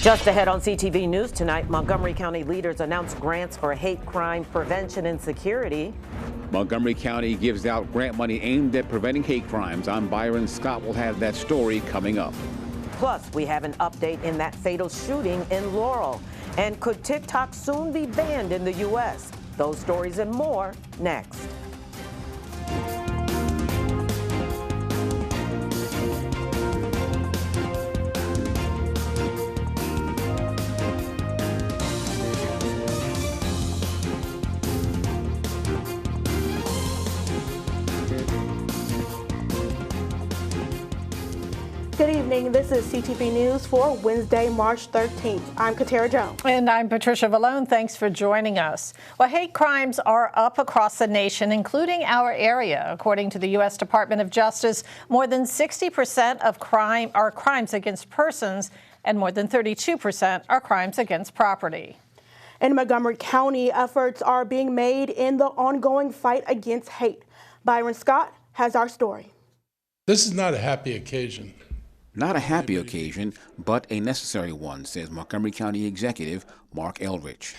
Just ahead on CTV News tonight, Montgomery County leaders announce grants for hate crime prevention and security. Montgomery County gives out grant money aimed at preventing hate crimes. I'm Byron Scott. Will have that story coming up. Plus, we have an update in that fatal shooting in Laurel. And could TikTok soon be banned in the U.S.? Those stories and more next. Good evening. This is CTV News for Wednesday, March 13th. I'm Katara Jones. And I'm Patricia Vallone. Thanks for joining us. Well, hate crimes are up across the nation, including our area. According to the U.S. Department of Justice, more than 60% of crime are crimes against persons, and more than 32% are crimes against property. In Montgomery County, efforts are being made in the ongoing fight against hate. Byron Scott has our story. This is not a happy occasion. Not a happy occasion, but a necessary one, says Montgomery County Executive Mark Eldridge.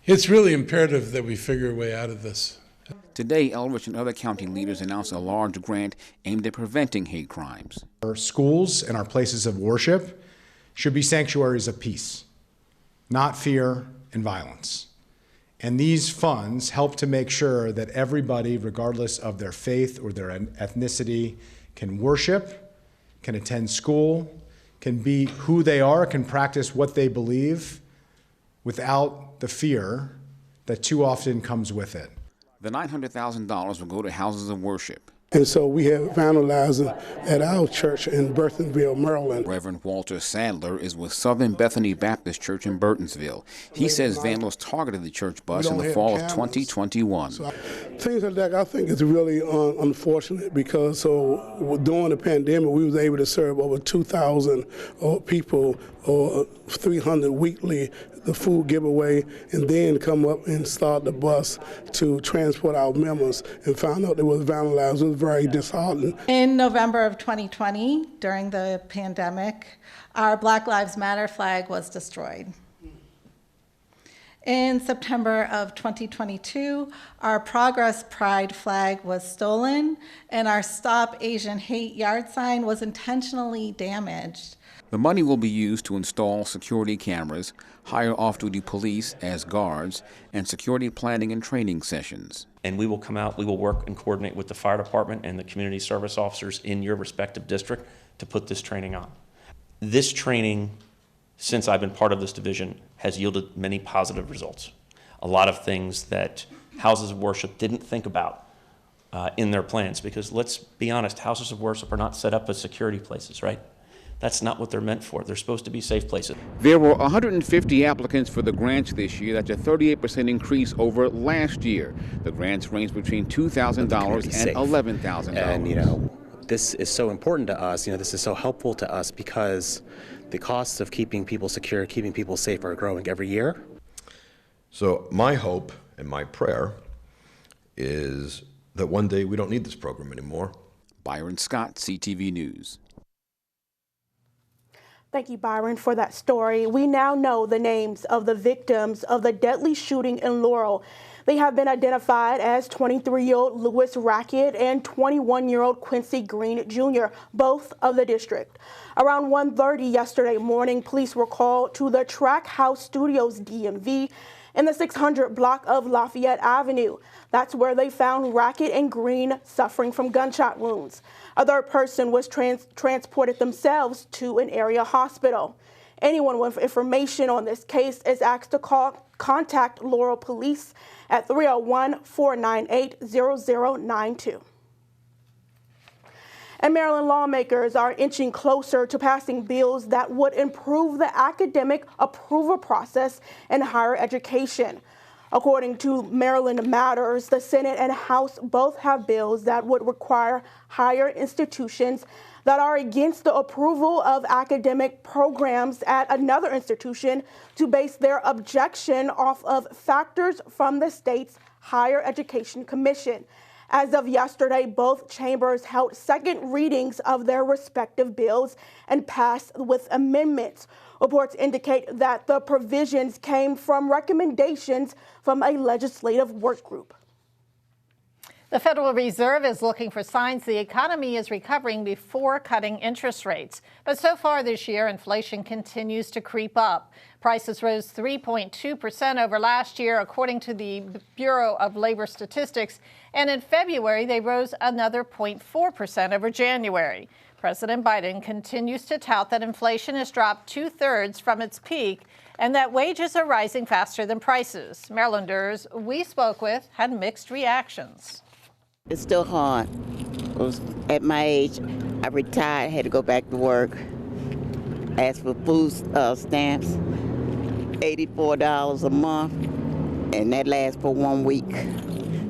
It's really imperative that we figure a way out of this. Today, Eldridge and other county leaders announced a large grant aimed at preventing hate crimes. Our schools and our places of worship should be sanctuaries of peace, not fear and violence. And these funds help to make sure that everybody, regardless of their faith or their ethnicity, can worship, can attend school, can be who they are, can practice what they believe without the fear that too often comes with it. The $900,000 will go to houses of worship. And so we have vandalized at our church in Burtonville, Maryland. Reverend Walter Sadler is with Southern Bethany Baptist Church in Burtonsville. He says vandals targeted the church bus in the fall of 2021. So things like that I think is really unfortunate because during the pandemic we was able to serve over 2,000 people or 300 weekly, the food giveaway, and then come up and start the bus to transport our members and found out it was vandalized. It was very disheartening. In November of 2020, during the pandemic, our Black Lives Matter flag was destroyed. In September of 2022, our Progress Pride flag was stolen and our Stop Asian Hate yard sign was intentionally damaged. The money will be used to install security cameras, hire off-duty police as guards, and security planning and training sessions. And we will come out, we will work and coordinate with the fire department and the community service officers in your respective district to put this training on. This training, since I've been part of this division, has yielded many positive results. A lot of things that houses of worship didn't think about in their plans, because let's be honest, houses of worship are not set up as security places, right? That's not what they're meant for. They're supposed to be safe places. There were 150 applicants for the grants this year. That's a 38% increase over last year. The grants range between $2,000 and $11,000. And, this is so important to us. This is so helpful to us because the costs of keeping people secure, keeping people safe are growing every year. So my hope and my prayer is that one day we don't need this program anymore. Byron Scott, CTV News. Thank you, Byron, for that story. We now know the names of the victims of the deadly shooting in Laurel. They have been identified as 23-year-old Lewis Rackett and 21-year-old Quincy Green Jr., both of the district. Around 1:30 yesterday morning, police were called to the Track House Studios DMV in the 600 block of Lafayette Avenue. That's where they found Rackett and Green suffering from gunshot wounds. A third person was transported themselves to an area hospital. Anyone with information on this case is asked to contact Laurel Police at 301-498-0092. And Maryland lawmakers are inching closer to passing bills that would improve the academic approval process in higher education. According to Maryland Matters, the Senate and House both have bills that would require higher institutions that are against the approval of academic programs at another institution to base their objection off of factors from the state's Higher Education Commission. As of yesterday, both chambers held second readings of their respective bills and passed with amendments. Reports indicate that the provisions came from recommendations from a legislative work group. The Federal Reserve is looking for signs the economy is recovering before cutting interest rates. But so far this year, inflation continues to creep up. Prices rose 3.2% over last year, according to the Bureau of Labor Statistics. And in February, they rose another 0.4% over January. President Biden continues to tout that inflation has dropped 2/3 from its peak and that wages are rising faster than prices. Marylanders we spoke with had mixed reactions. It's still hard. At my age, I retired, had to go back to work. Asked for food stamps, $84 a month, and that lasts for 1 week.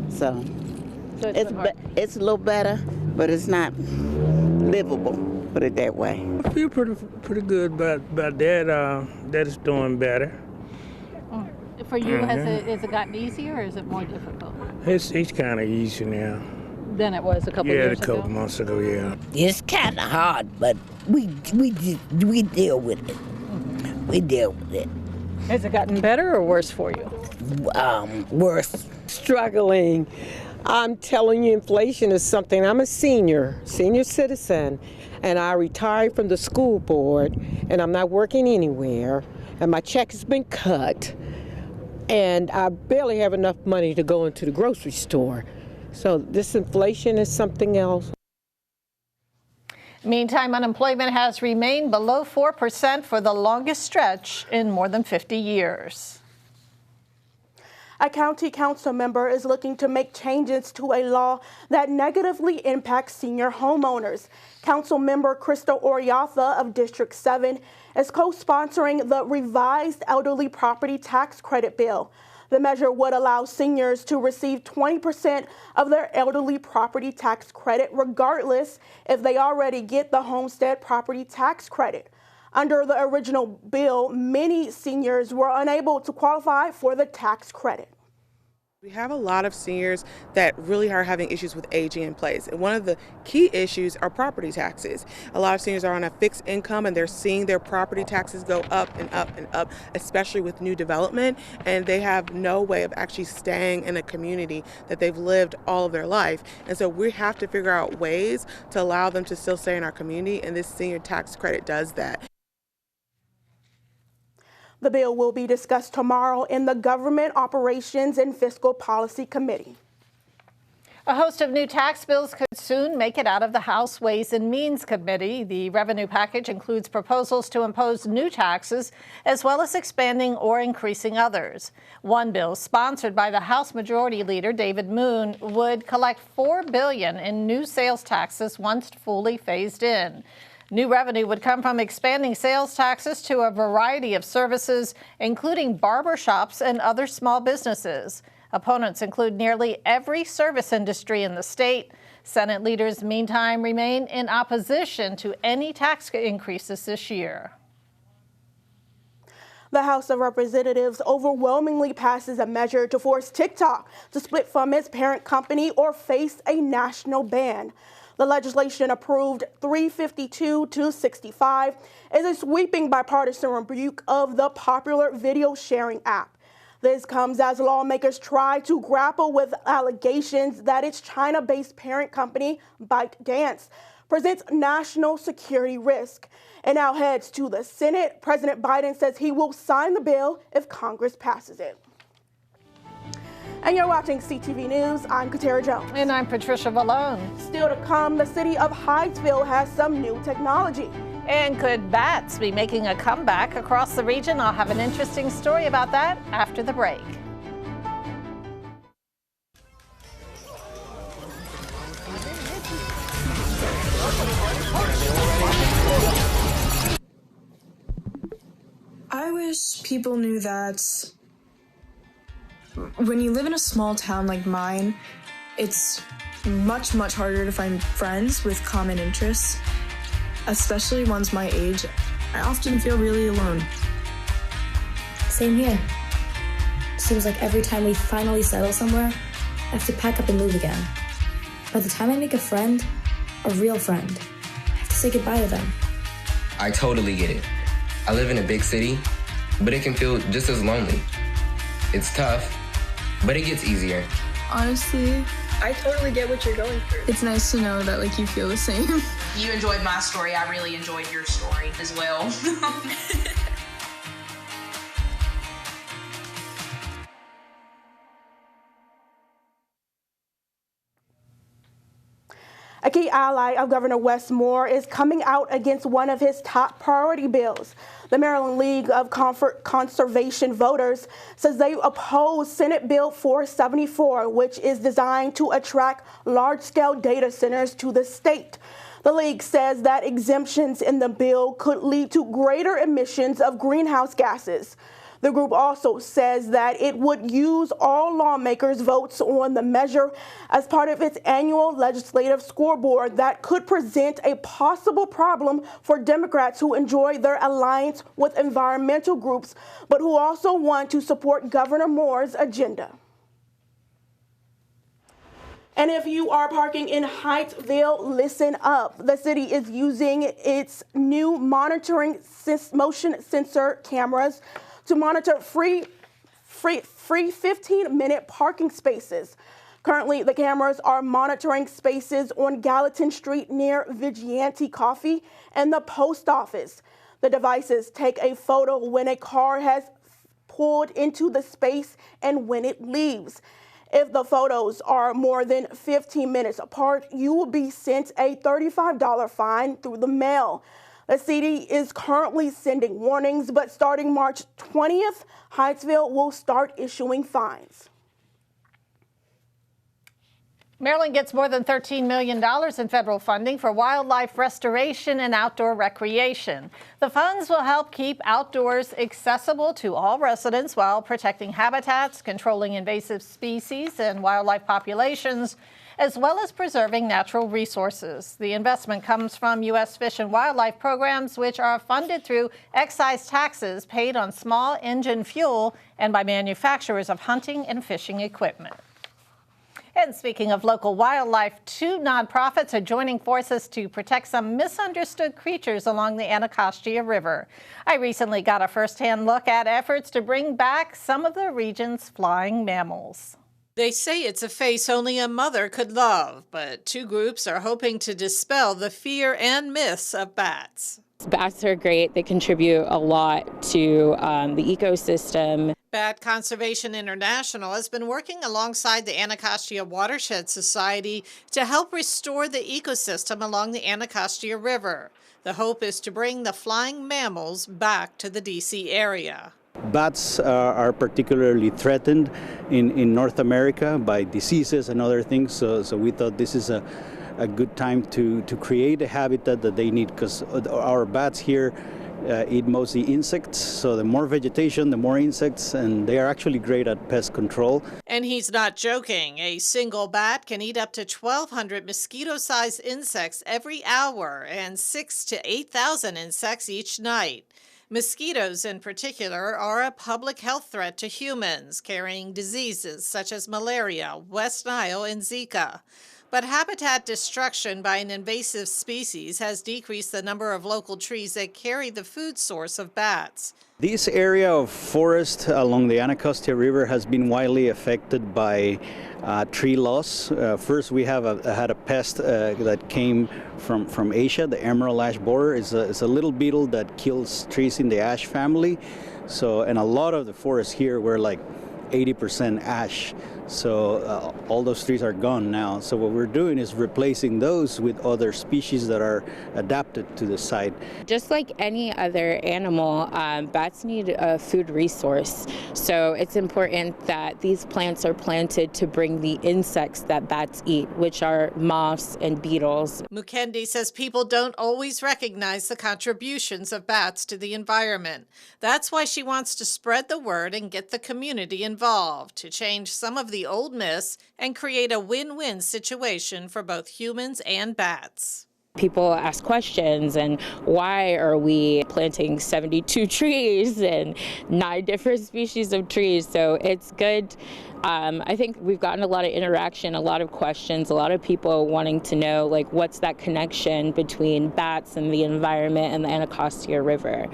So it's a little better, but it's not livable, put it that way. I feel pretty good about that. That it's doing better. For you, has it gotten easier, or is it more difficult? It's kind of easy now. Than it was a couple years ago? Yeah, a couple months ago, yeah. It's kind of hard, but we deal with it. We deal with it. Has it gotten better or worse for you? Worse. Struggling. I'm telling you, inflation is something. I'm a senior citizen, and I retired from the school board, and I'm not working anywhere, and my check has been cut, and I barely have enough money to go into the grocery store. So this inflation is something else. Meantime, unemployment has remained below 4% for the longest stretch in more than 50 years. A county council member is looking to make changes to a law that negatively impacts senior homeowners. Council member Crystal Oriatha of District 7 is co-sponsoring the revised elderly property tax credit bill. The measure would allow seniors to receive 20% of their elderly property tax credit, regardless if they already get the homestead property tax credit. Under the original bill, many seniors were unable to qualify for the tax credit. We have a lot of seniors that really are having issues with aging in place. And one of the key issues are property taxes. A lot of seniors are on a fixed income and they're seeing their property taxes go up and up and up, especially with new development. And they have no way of actually staying in a community that they've lived all of their life. And so we have to figure out ways to allow them to still stay in our community. And this senior tax credit does that. The bill will be discussed tomorrow in the Government Operations and Fiscal Policy Committee. A host of new tax bills could soon make it out of the House Ways and Means Committee. The revenue package includes proposals to impose new taxes, as well as expanding or increasing others. One bill, sponsored by the House Majority Leader David Moon, would collect $4 billion in new sales taxes once fully phased in. New revenue would come from expanding sales taxes to a variety of services, including barbershops and other small businesses. Opponents include nearly every service industry in the state. Senate leaders, meantime, remain in opposition to any tax increases this year. The House of Representatives overwhelmingly passes a measure to force TikTok to split from its parent company or face a national ban. The legislation, approved 352-65, is a sweeping bipartisan rebuke of the popular video sharing app. This comes as lawmakers try to grapple with allegations that its China-based parent company, ByteDance, presents national security risk. It now heads to the Senate. President Biden says he will sign the bill if Congress passes it. And you're watching CTV News. I'm Katara Jones. And I'm Patricia Vallone. Still to come, the city of Hyattsville has some new technology. And could bats be making a comeback across the region? I'll have an interesting story about that after the break. I wish people knew that when you live in a small town like mine, it's much harder to find friends with common interests, especially ones my age. I often feel really alone. Same here. Seems like every time we finally settle somewhere, I have to pack up and move again. By the time I make a friend, a real friend, I have to say goodbye to them. I totally get it. I live in a big city, but it can feel just as lonely. It's tough, but it gets easier. Honestly, I totally get what you're going through. It's nice to know that like you feel the same. You enjoyed my story. I really enjoyed your story as well. A key ally of Governor Wes Moore is coming out against one of his top priority bills. The Maryland League of Conservation Voters says they oppose Senate Bill 474, which is designed to attract large-scale data centers to the state. The league says that exemptions in the bill could lead to greater emissions of greenhouse gases. The group also says that it would use all lawmakers' votes on the measure as part of its annual legislative scoreboard that could present a possible problem for Democrats who enjoy their alliance with environmental groups, but who also want to support Governor Moore's agenda. And if you are parking in Hyattsville, listen up. The city is using its new monitoring motion sensor cameras to monitor free 15-minute parking spaces. Currently, the cameras are monitoring spaces on Gallatin Street near Vigilanti Coffee and the post office. The devices take a photo when a car has pulled into the space and when it leaves. If the photos are more than 15 minutes apart, you will be sent a $35 fine through the mail. The city is currently sending warnings, but starting March 20th, Hyattsville will start issuing fines. Maryland gets more than $13 million in federal funding for wildlife restoration and outdoor recreation. The funds will help keep outdoors accessible to all residents while protecting habitats, controlling invasive species and wildlife populations, as well as preserving natural resources. The investment comes from U.S. Fish and Wildlife programs, which are funded through excise taxes paid on small engine fuel and by manufacturers of hunting and fishing equipment. And speaking of local wildlife, two nonprofits are joining forces to protect some misunderstood creatures along the Anacostia River. I recently got a firsthand look at efforts to bring back some of the region's flying mammals. They say it's a face only a mother could love, but two groups are hoping to dispel the fear and myths of bats. Bats are great. They contribute a lot to the ecosystem. Bat Conservation International has been working alongside the Anacostia Watershed Society to help restore the ecosystem along the Anacostia River. The hope is to bring the flying mammals back to the D.C. area. Bats are particularly threatened in North America by diseases and other things, so we thought this is a good time to create a habitat that they need, because our bats here eat mostly insects, so the more vegetation, the more insects, and they are actually great at pest control. And he's not joking. A single bat can eat up to 1,200 mosquito-sized insects every hour and 6,000 to 8,000 insects each night. Mosquitoes in particular are a public health threat to humans, carrying diseases such as malaria, West Nile, and Zika. But habitat destruction by an invasive species has decreased the number of local trees that carry the food source of bats. This area of forest along the Anacostia River has been widely affected by tree loss. First, we had a pest that came from Asia. The emerald ash borer is a little beetle that kills trees in the ash family. And a lot of the forests here were like 80% ash. So all those trees are gone now. So what we're doing is replacing those with other species that are adapted to the site. Just like any other animal, bats need a food resource. So it's important that these plants are planted to bring the insects that bats eat, which are moths and beetles. Mukendi says people don't always recognize the contributions of bats to the environment. That's why she wants to spread the word and get the community involved to change some of the old myths and create a win-win situation for both humans and bats. People ask questions, and why are we planting 72 trees and 9 different species of trees? So it's good. I think we've gotten a lot of interaction, a lot of questions, a lot of people wanting to know, like, what's that connection between bats and the environment and the Anacostia River.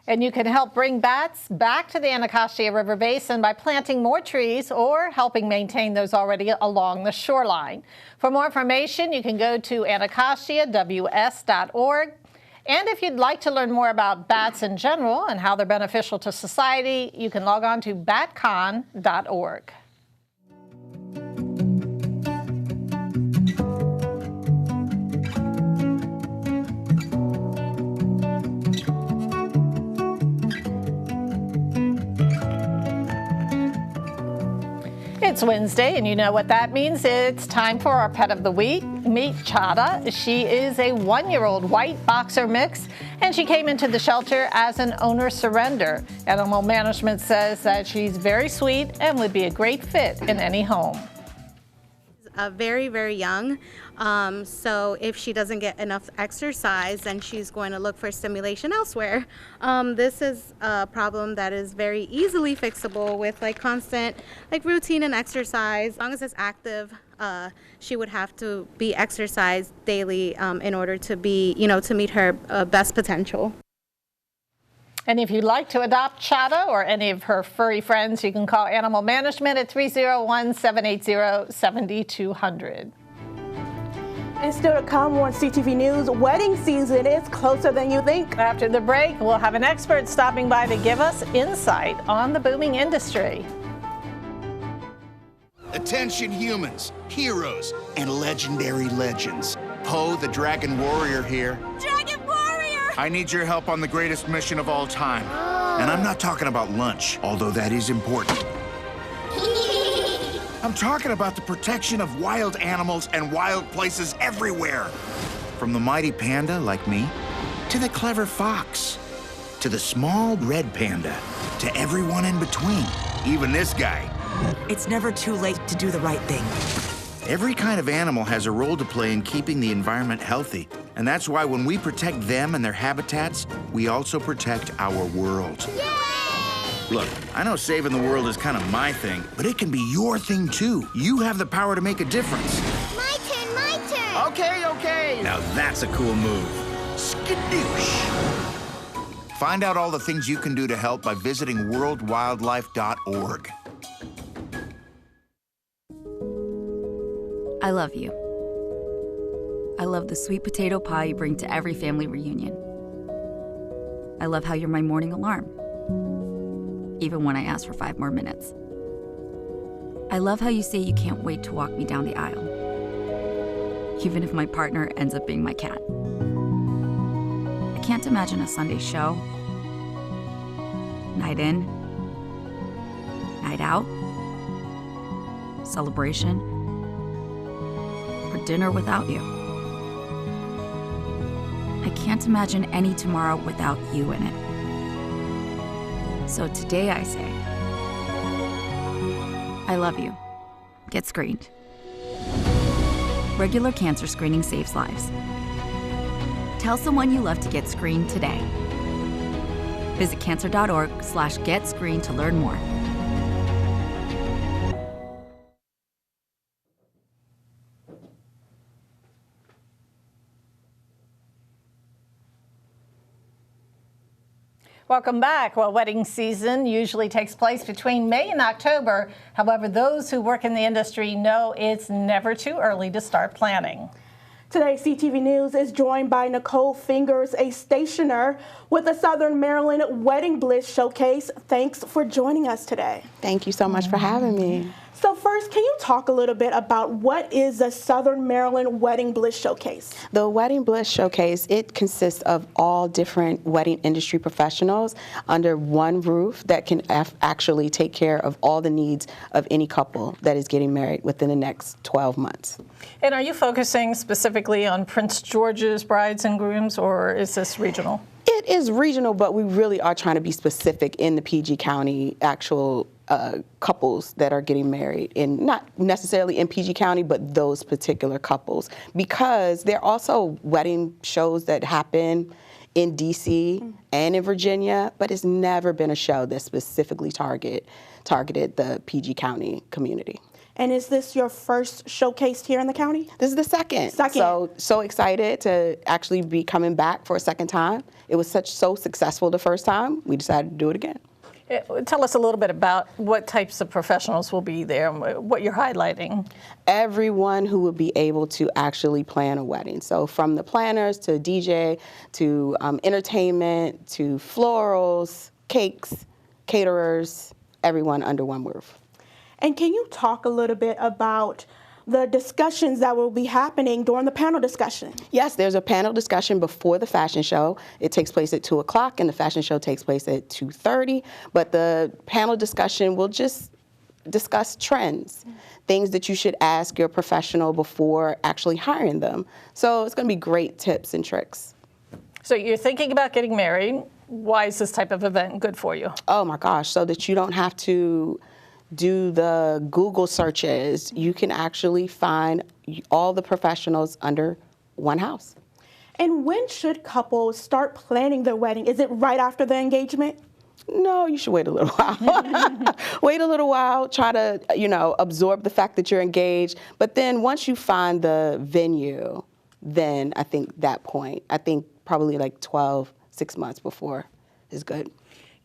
And you can help bring bats back to the Anacostia River Basin by planting more trees or helping maintain those already along the shoreline. For more information, you can go to anacostia.ws.org. And if you'd like to learn more about bats in general and how they're beneficial to society, you can log on to batcon.org. It's Wednesday, and you know what that means. It's time for our pet of the week. Meet Chada. She is a 1-year-old white boxer mix, and she came into the shelter as an owner surrender. Animal management says that she's very sweet and would be a great fit in any home. Very, very young. So if she doesn't get enough exercise, then she's going to look for stimulation elsewhere. This is a problem that is very easily fixable with constant routine and exercise. As long as it's active, she would have to be exercised daily in order to be, to meet her best potential. And if you'd like to adopt Chada or any of her furry friends, you can call Animal Management at 301-780-7200. And still to come on CTV News, wedding season is closer than you think. After the break, we'll have an expert stopping by to give us insight on the booming industry. Attention humans, heroes, and legendary legends. Poe the Dragon Warrior here. Dragon Warrior! I need your help on the greatest mission of all time. And I'm not talking about lunch, although that is important. I'm talking about the protection of wild animals and wild places everywhere. From the mighty panda like me, to the clever fox, to the small red panda, to everyone in between, even this guy. It's never too late to do the right thing. Every kind of animal has a role to play in keeping the environment healthy. And that's why when we protect them and their habitats, we also protect our world. Yay! Look, I know saving the world is kind of my thing, but it can be your thing too. You have the power to make a difference. My turn, my turn! Okay. Now that's a cool move. Skadoosh. Find out all the things you can do to help by visiting worldwildlife.org. I love you. I love the sweet potato pie you bring to every family reunion. I love how you're my morning alarm, even when I ask for 5 more minutes. I love how you say you can't wait to walk me down the aisle, even if my partner ends up being my cat. I can't imagine a Sunday show, night in, night out, celebration, or dinner without you. I can't imagine any tomorrow without you in it. So today I say, I love you. Get screened. Regular cancer screening saves lives. Tell someone you love to get screened today. Visit cancer.org/getscreened to learn more. Welcome back. Well, wedding season usually takes place between May and October. However, those who work in the industry know it's never too early to start planning. Today, CTV News is joined by Nicole Fingers, a stationer with the Southern Maryland Wedding Bliss Showcase. Thanks for joining us today. Thank you so much for having me. So first, can you talk a little bit about what is the Southern Maryland Wedding Bliss Showcase? The Wedding Bliss Showcase, it consists of all different wedding industry professionals under one roof that can actually take care of all the needs of any couple that is getting married within the next 12 months. And are you focusing specifically on Prince George's brides and grooms, or is this regional? It is regional, but we really are trying to be specific in the PG County actual couples that are getting married, in not necessarily in PG County, but those particular couples, because there are also wedding shows that happen in DC and in Virginia, but it's never been a show that specifically targeted the PG County community. And is this your first showcase here in the county? This is the second. So excited to actually be coming back for a second time. It was so successful the first time, we decided to do it again. Tell us a little bit about what types of professionals will be there, what you're highlighting. Everyone who would be able to actually plan a wedding. So from the planners to DJ to entertainment to florals, cakes, caterers, everyone under one roof. And can you talk a little bit about the discussions that will be happening during the panel discussion? Yes, there's a panel discussion before the fashion show. It takes place at 2 o'clock and the fashion show takes place at 2:30. But the panel discussion will just discuss trends, things that you should ask your professional before actually hiring them. So it's going to be great tips and tricks. So you're thinking about getting married. Why is this type of event good for you? Oh my gosh, so that you don't have to do the Google searches. You can actually find all the professionals under one house. And when should couples start planning their wedding? Is it right after the engagement? No, you should wait a little while. Wait a little while, try to, absorb the fact that you're engaged. But then once you find the venue, then I think probably like 6 months before is good.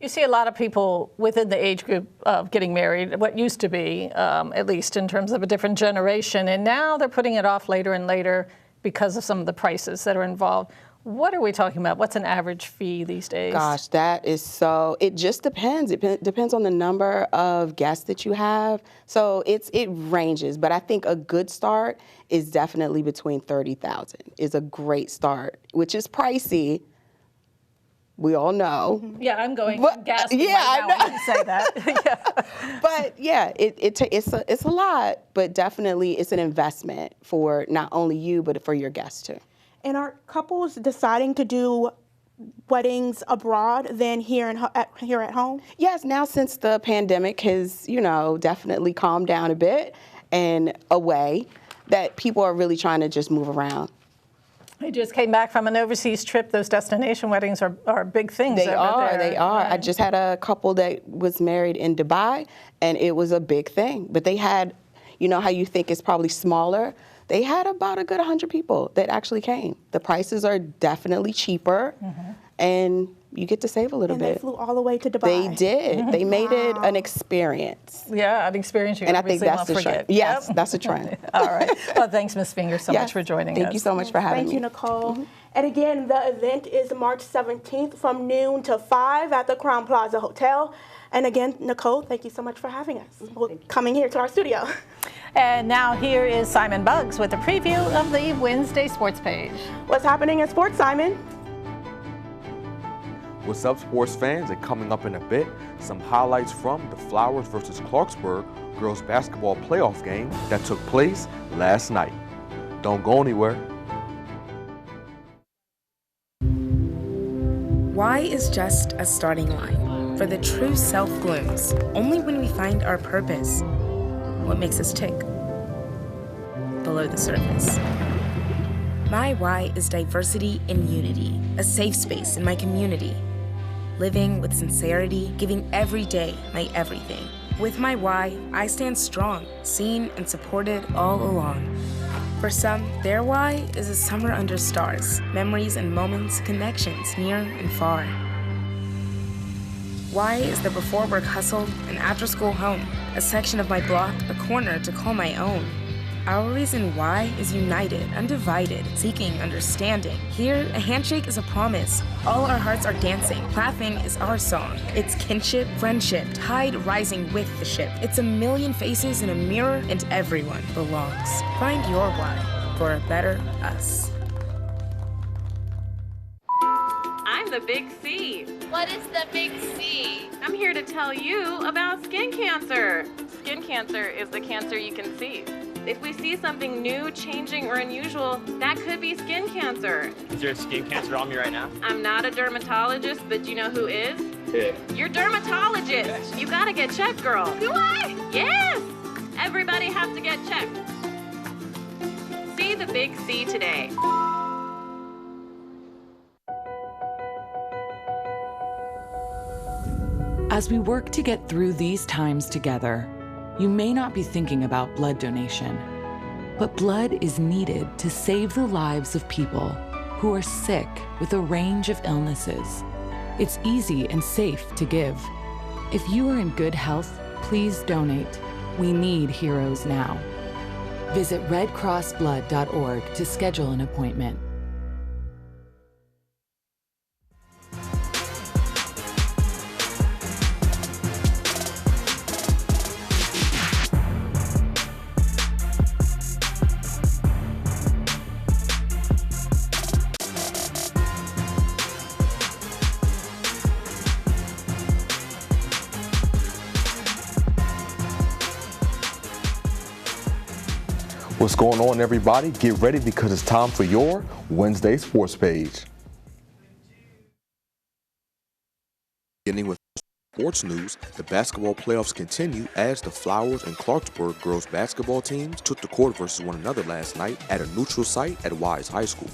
You see a lot of people within the age group of getting married, what used to be, at least in terms of a different generation, and now they're putting it off later and later because of some of the prices that are involved. What are we talking about? What's an average fee these days? Gosh, it just depends. It depends on the number of guests that you have. So it ranges, but I think a good start is definitely between $30,000 is a great start, which is pricey. We all know. Yeah, I'm going gasping right now when you say that. But yeah, it's a lot, but definitely it's an investment for not only you, but for your guests too. And are couples deciding to do weddings abroad than here at home? Yes, now since the pandemic has, definitely calmed down a bit and away, that people are really trying to just move around. I just came back from an overseas trip. Those destination weddings are big things. They are. Right. I just had a couple that was married in Dubai, and it was a big thing. But they had, how you think it's probably smaller. They had about a good 100 people that actually came. The prices are definitely cheaper, and you get to save a little bit. And they flew all the way to Dubai. They did. They made it an experience. Yeah, an experience you and I think that's the trend. Yes, that's a trend. All right. Well, thanks, Ms. Finger, so much for joining us. Thank you so much for having me. Thank you, Nicole. And again, the event is March 17th from noon to 5 at the Crown Plaza Hotel. And again, Nicole, thank you so much for having us. Coming here to our studio. And now here is Simon Buggs with a preview of the Wednesday sports page. What's happening in sports, Simon? What's up, sports fans? And coming up in a bit, some highlights from the Flowers versus Clarksburg girls basketball playoff game that took place last night. Don't go anywhere. Why is just a starting line? For the true self blooms only when we find our purpose. What makes us tick? Below the surface. My why is diversity and unity, a safe space in my community. Living with sincerity, giving every day my everything. With my why, I stand strong, seen and supported all along. For some, their why is a summer under stars, memories and moments, connections near and far. Why is the before work hustle and after school home, a section of my block, a corner to call my own. Our reason why is united, undivided, seeking understanding. Here, a handshake is a promise. All our hearts are dancing. Laughing is our song. It's kinship, friendship, tide rising with the ship. It's a million faces in a mirror, and everyone belongs. Find your why for a better us. I'm the Big C. What is the Big C? I'm here to tell you about skin cancer. Skin cancer is the cancer you can see. If we see something new, changing, or unusual, that could be skin cancer. Is there skin cancer on me right now? I'm not a dermatologist, but you know who is? Yeah. Your dermatologist. You gotta get checked, girl. Do I? Yes. Everybody has to get checked. See the big C today. As we work to get through these times together, you may not be thinking about blood donation, but blood is needed to save the lives of people who are sick with a range of illnesses. It's easy and safe to give. If you are in good health, please donate. We need heroes now. Visit redcrossblood.org to schedule an appointment. What's going on, everybody? Get ready because it's time for your Wednesday Sports Page. Beginning with sports news, the basketball playoffs continue as the Flowers and Clarksburg girls basketball teams took the court versus one another last night at a neutral site at Wise High School.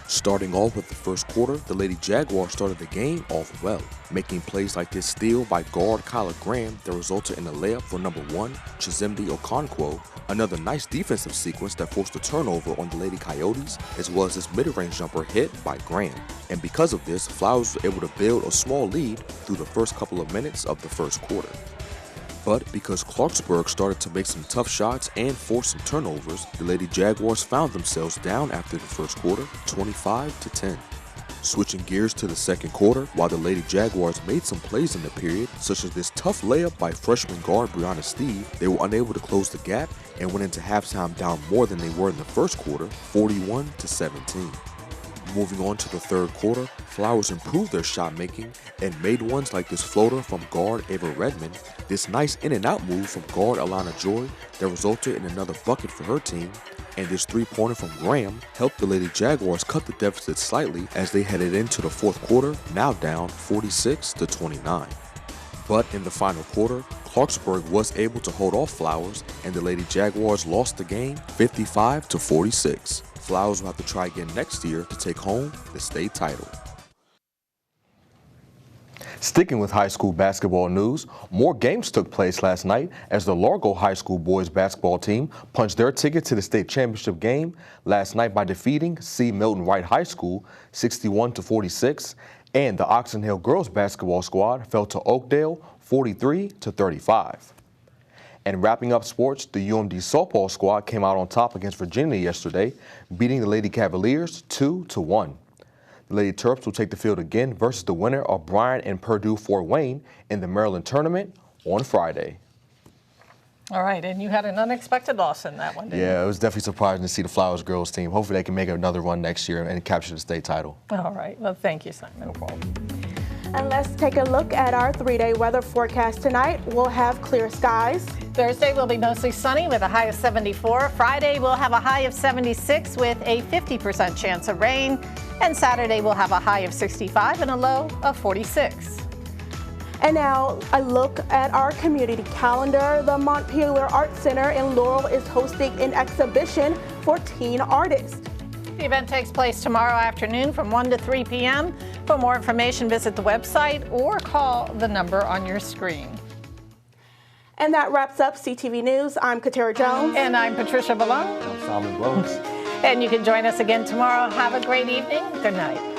Starting off with the first quarter, the Lady Jaguars started the game off well, making plays like this steal by guard Kyla Graham that resulted in a layup for number 1, Chizimdi Okonkwo, another nice defensive sequence that forced a turnover on the Lady Coyotes, as well as this mid-range jumper hit by Graham. And because of this, Flowers were able to build a small lead through the first couple of minutes of the first quarter. But because Clarksburg started to make some tough shots and force some turnovers, the Lady Jaguars found themselves down after the first quarter, 25-10. Switching gears to the second quarter, while the Lady Jaguars made some plays in the period, such as this tough layup by freshman guard Brianna Steve, they were unable to close the gap and went into halftime down more than they were in the first quarter, 41-17. Moving on to the third quarter, Flowers improved their shot making and made ones like this floater from guard Ava Redmond, this nice in and out move from guard Alana Joy that resulted in another bucket for her team, and this three-pointer from Graham helped the Lady Jaguars cut the deficit slightly as they headed into the fourth quarter, now down 46-29. But in the final quarter, Clarksburg was able to hold off Flowers, and the Lady Jaguars lost the game 55-46. Flowers will have to try again next year to take home the state title. Sticking with high school basketball news, more games took place last night as the Largo High School boys basketball team punched their ticket to the state championship game last night by defeating C. Milton Wright High School 61-46, and the Oxon Hill girls basketball squad fell to Oakdale 43-35. And wrapping up sports, the UMD softball squad came out on top against Virginia yesterday, beating the Lady Cavaliers 2-1. The Lady Terps will take the field again versus the winner of Bryant and Purdue Fort Wayne in the Maryland tournament on Friday. All right, and you had an unexpected loss in that one, didn't you? Yeah, it was definitely surprising to see the Flowers girls team. Hopefully they can make another run next year and capture the state title. All right, well, thank you, Simon. No problem. And let's take a look at our 3-day weather forecast tonight. We'll have clear skies. Thursday will be mostly sunny with a high of 74. Friday we'll have a high of 76 with a 50% chance of rain. And Saturday we'll have a high of 65 and a low of 46. And now a look at our community calendar. The Montpelier Art Center in Laurel is hosting an exhibition for teen artists. The event takes place tomorrow afternoon from 1 to 3 p.m. For more information, visit the website or call the number on your screen. And that wraps up CTV News. I'm Katera Jones. And I'm Patricia Ballone. I'm Simon Rose. And you can join us again tomorrow. Have a great evening. Good night.